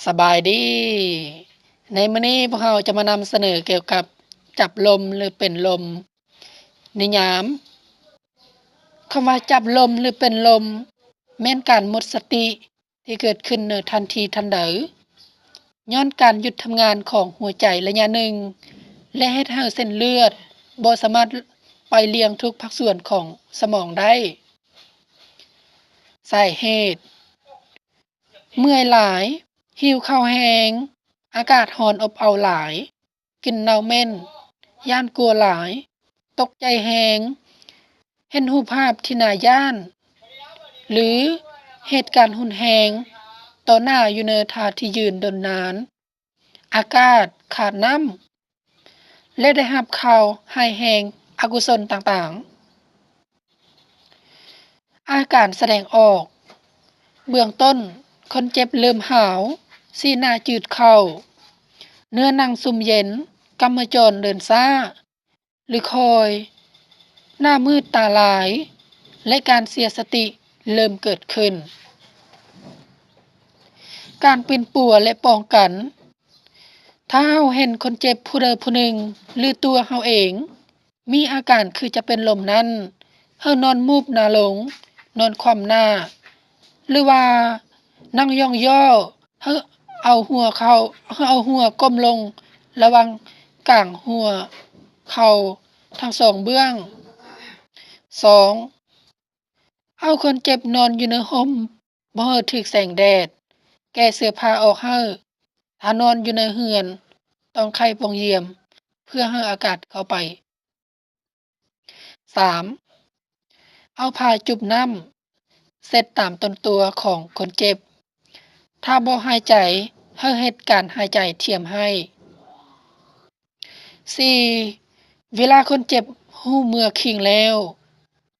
สบายดี ในมื้อนี้พวกเราจะมานำเสนอเกี่ยวกับจับลมหรือเป็นลมนิยามคำว่าจับลมหรือเป็นลมแม่นการหมดสติที่เกิดขึ้นในทันทีทันใดย้อนการหยุดทำงานของหัวใจระยะหนึ่งและเฮ็ดให้เส้นเลือดบ่สามารถไปเลี้ยงทุกภาคส่วนของสมองได้สาเหตุเมื่อยหลาย หิวข้าวแห้งอากาศร้อนอบอ้าวหลาย กลิ่นเน่าเหม็นย้านกลัวหลาย ตกใจแรงเห็นรูปภาพที่น่าย้าน หรือเหตุการณ์รุนแรงต่อหน้าอยู่ในท่าที่ยืนดนนาน อากาศขาดน้ำ และได้รับข่าวร้ายแรงอกุศลต่างๆ อาการแสดงออก เบื้องต้นคนเจ็บเริ่มหาว สีหน้าจืดเข้า เนื้อหนังสุ่มเย็น กำมะจรเดินช้า หรือคอย หน้ามืดตาลาย และการเสียสติเริ่มเกิดขึ้น การปิ่นปัวและป้องกัน ถ้าเราเห็นคนเจ็บผู้ใดผู้หนึ่งหรือตัวเราเอง มีอาการคือจะเป็นลมนั้นเรานอนมูบหน้าลง นอนคว่ำหน้า หรือว่านั่งย่องย่อเราเอาหัวก้มลงระหว่างกลางหัวเข่าทั้งสองเบื้อง 2. เอาคนเจ็บนอนอยู่ในร่มบ่ให้ถึกแสงแดด แก้เสื้อผ้าออกให้ถ้านอนอยู่ในเรือนต้องไขปองเยี่ยมเพื่อให้อากาศเข้าไป 3. เอาผ้าจุบน้ำเช็ดตามต้นตัวของคนเจ็บ ถ้าบ่หายใจให้เฮ็ดการหายใจเทียมให้ 4. เวลาคนเจ็บรู้เมื่อคิงแล้ว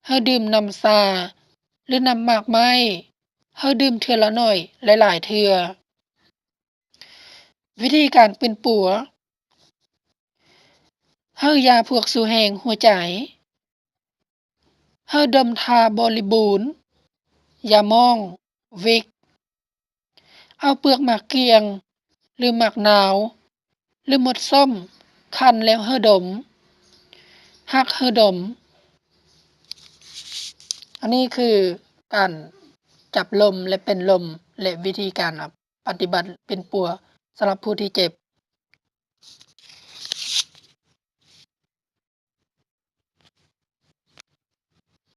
ให้ดื่มน้ำชาหรือน้ำหมากไม้ให้ดื่มเทื่อละน้อยหลายๆเทื่อ วิธีการปิ่นปัวให้ยาพวกสูแหงหัวใจให้ดมทาบริบูรณ์ยามอง วิก เอาเปลือกหมากเกียง หรือหมากนาว หรือหมดส้มคั่นแล้วให้ดม หักให้ดม อันนี้คือการจับลมและเป็นลมและวิธีการปฏิบัติปิ่นปัวสำหรับผู้ที่เจ็บ